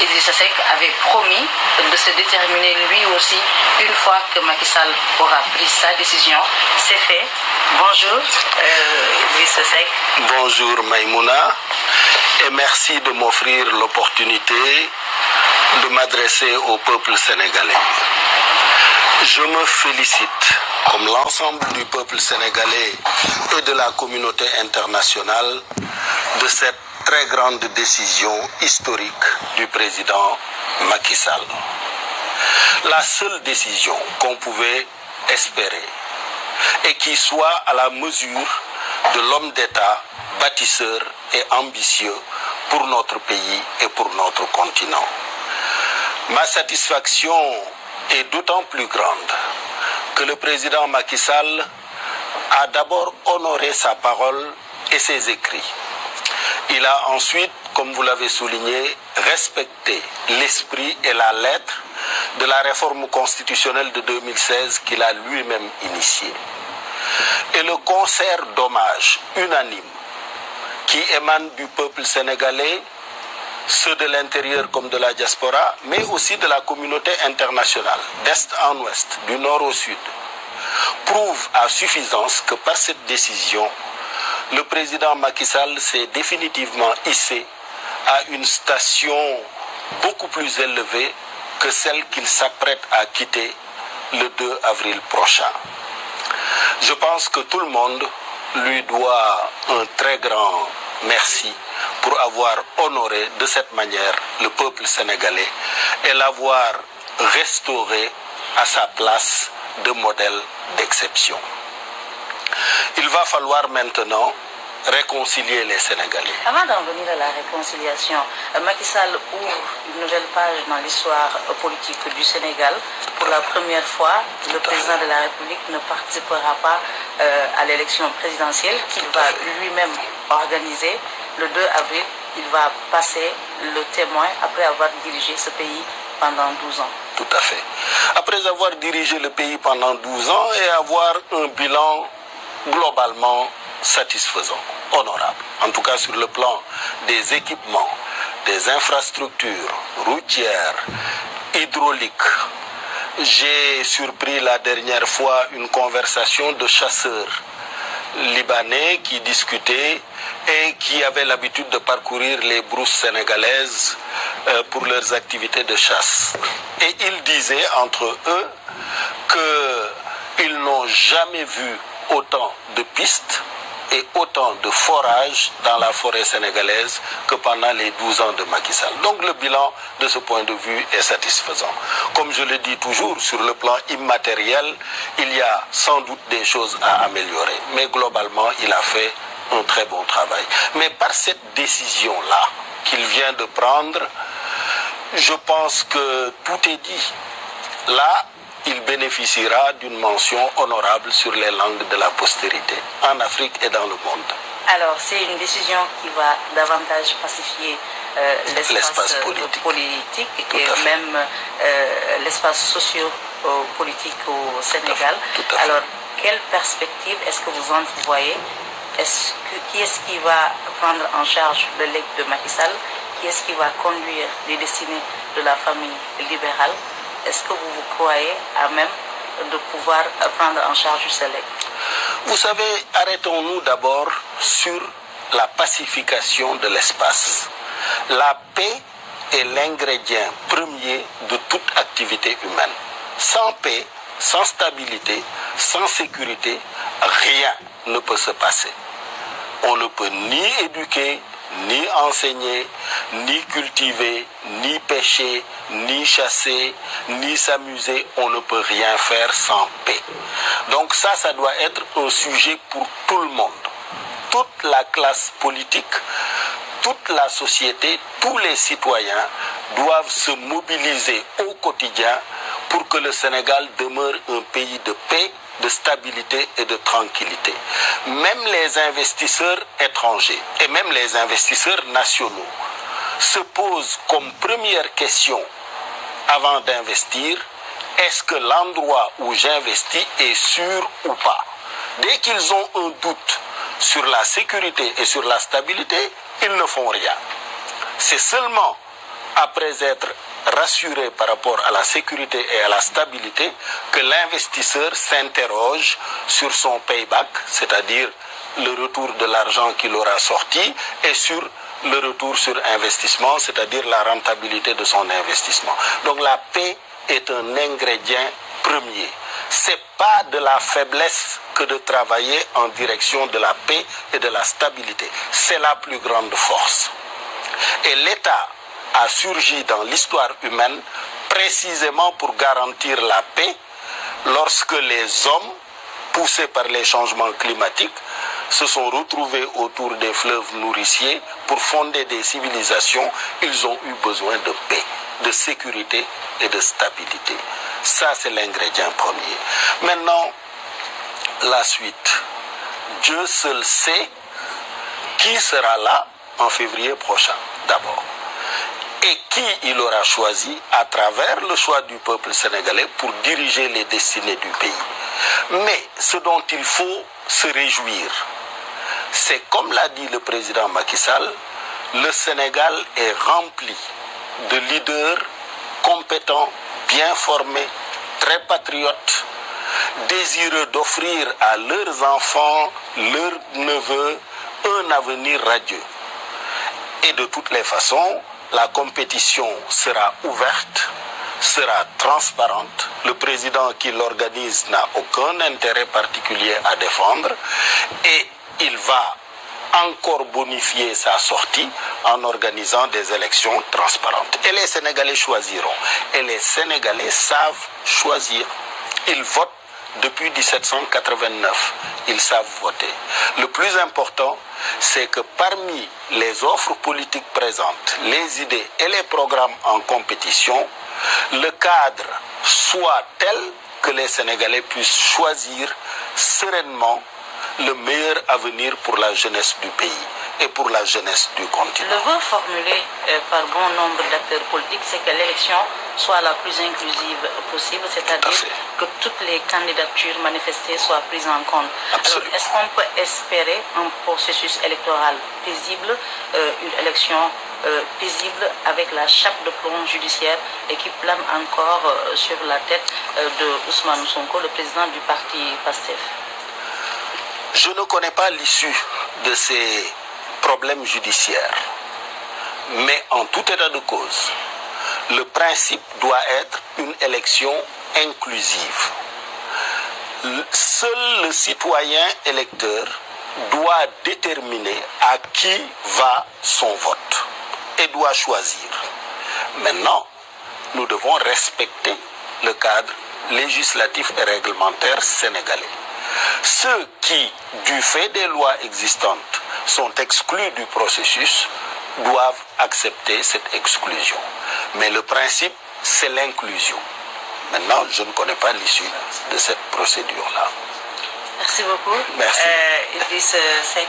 Idrissa Seck avait promis de se déterminer lui aussi une fois que Macky Sall aura pris sa décision. C'est fait. Bonjour Idrissa Seck. Bonjour Maïmouna et merci de m'offrir l'opportunité de m'adresser au peuple sénégalais. Je me félicite, comme l'ensemble du peuple sénégalais et de la communauté internationale, de cette très grande décision historique du président Macky Sall. La seule décision qu'on pouvait espérer et qui soit à la mesure de l'homme d'État, bâtisseur et ambitieux pour notre pays et pour notre continent. Ma satisfaction est d'autant plus grande que le président Macky Sall a d'abord honoré sa parole et ses écrits. Il a ensuite, comme vous l'avez souligné, respecté l'esprit et la lettre de la réforme constitutionnelle de 2016 qu'il a lui-même initiée. Et le concert d'hommage unanime qui émane du peuple sénégalais, ceux de l'intérieur comme de la diaspora, mais aussi de la communauté internationale, d'est en ouest, du nord au sud, prouve à suffisance que par cette décision, le président Macky Sall s'est définitivement hissé à une station beaucoup plus élevée que celle qu'il s'apprête à quitter le 2 avril prochain. Je pense que tout le monde lui doit un très grand merci pour avoir honoré de cette manière le peuple sénégalais et l'avoir restauré à sa place de modèle d'exception. Il va falloir maintenant réconcilier les Sénégalais. Avant d'en venir à la réconciliation, Macky Sall ouvre une nouvelle page dans l'histoire politique du Sénégal. Pour la première fois, le président de la République ne participera pas à l'élection présidentielle qu'il va lui-même organiser. Le 2 avril, il va passer le témoin après avoir dirigé ce pays pendant 12 ans. Tout à fait. Après avoir dirigé le pays pendant 12 ans et avoir un bilan globalement satisfaisant, honorable, en tout cas sur le plan des équipements, des infrastructures routières, hydrauliques. J'ai surpris la dernière fois une conversation de chasseurs libanais qui discutaient et qui avaient l'habitude de parcourir les brousses sénégalaises pour leurs activités de chasse. Et ils disaient entre eux qu'ils n'ont jamais vu autant de pistes et autant de forages dans la forêt sénégalaise que pendant les 12 ans de Macky Sall. Donc le bilan de ce point de vue est satisfaisant. Comme je le dis toujours, sur le plan immatériel, il y a sans doute des choses à améliorer. Mais globalement, il a fait un très bon travail. Mais par cette décision-là qu'il vient de prendre, je pense que tout est dit. Là, il bénéficiera d'une mention honorable sur les langues de la postérité, en Afrique et dans le monde. Alors, c'est une décision qui va davantage pacifier l'espace politique et même l'espace socio-politique au Sénégal. Tout à fait. Alors, quelle perspective est-ce que vous entrevoyez? Qui est-ce qui va prendre en charge le legs de Macky Sall? Qui est-ce qui va conduire les destinées de la famille libérale? Est-ce que vous vous croyez à même de pouvoir prendre en charge ce legs? Vous savez, arrêtons-nous d'abord sur la pacification de l'espace. La paix est l'ingrédient premier de toute activité humaine. Sans paix, sans stabilité, sans sécurité, rien ne peut se passer. On ne peut ni éduquer, ni enseigner, ni cultiver, ni pêcher, ni chasser, ni s'amuser. On ne peut rien faire sans paix. Donc ça doit être un sujet pour tout le monde. Toute la classe politique, toute la société, tous les citoyens doivent se mobiliser au quotidien pour que le Sénégal demeure un pays de paix, de stabilité et de tranquillité. Même les investisseurs étrangers et même les investisseurs nationaux se posent comme première question avant d'investir, est-ce que l'endroit où j'investis est sûr ou pas? Dès qu'ils ont un doute sur la sécurité et sur la stabilité, ils ne font rien. C'est seulement après être rassuré par rapport à la sécurité et à la stabilité, que l'investisseur s'interroge sur son payback, c'est-à-dire le retour de l'argent qu'il aura sorti, et sur le retour sur investissement, c'est-à-dire la rentabilité de son investissement. Donc la paix est un ingrédient premier. C'est pas de la faiblesse que de travailler en direction de la paix et de la stabilité. C'est la plus grande force. Et l'État a surgi dans l'histoire humaine précisément pour garantir la paix lorsque les hommes, poussés par les changements climatiques, se sont retrouvés autour des fleuves nourriciers pour fonder des civilisations. Ils ont eu besoin de paix, de sécurité et de stabilité. Ça, c'est l'ingrédient premier. Maintenant, la suite. Dieu seul sait qui sera là en février prochain, d'abord. Et qui il aura choisi à travers le choix du peuple sénégalais pour diriger les destinées du pays. Mais ce dont il faut se réjouir, c'est comme l'a dit le président Macky Sall, le Sénégal est rempli de leaders compétents, bien formés, très patriotes, désireux d'offrir à leurs enfants, leurs neveux, un avenir radieux. Et de toutes les façons, la compétition sera ouverte, sera transparente. Le président qui l'organise n'a aucun intérêt particulier à défendre et il va encore bonifier sa sortie en organisant des élections transparentes. Et les Sénégalais choisiront. Et les Sénégalais savent choisir. Ils votent depuis 1789. Ils savent voter. Le plus important, c'est que parmi les offres politiques présentes, les idées et les programmes en compétition, le cadre soit tel que les Sénégalais puissent choisir sereinement le meilleur avenir pour la jeunesse du pays et pour la jeunesse du continent. Le vœu formulé par bon nombre d'acteurs politiques, c'est que l'élection soit la plus inclusive possible, c'est-à-dire que toutes les candidatures manifestées soient prises en compte. Alors, est-ce qu'on peut espérer un processus électoral paisible, une élection paisible avec la chape de plomb judiciaire et qui plane encore sur la tête de Ousmane Sonko, le président du parti PASTEF? Je ne connais pas l'issue de ces problèmes judiciaires, mais en tout état de cause, le principe doit être une élection inclusive. Seul le citoyen électeur doit déterminer à qui va son vote et doit choisir. Maintenant, nous devons respecter le cadre législatif et réglementaire sénégalais. Ceux qui, du fait des lois existantes, sont exclus du processus doivent accepter cette exclusion. Mais le principe, c'est l'inclusion. Maintenant, je ne connais pas l'issue de cette procédure-là. Merci beaucoup. Merci. Idriss Seck.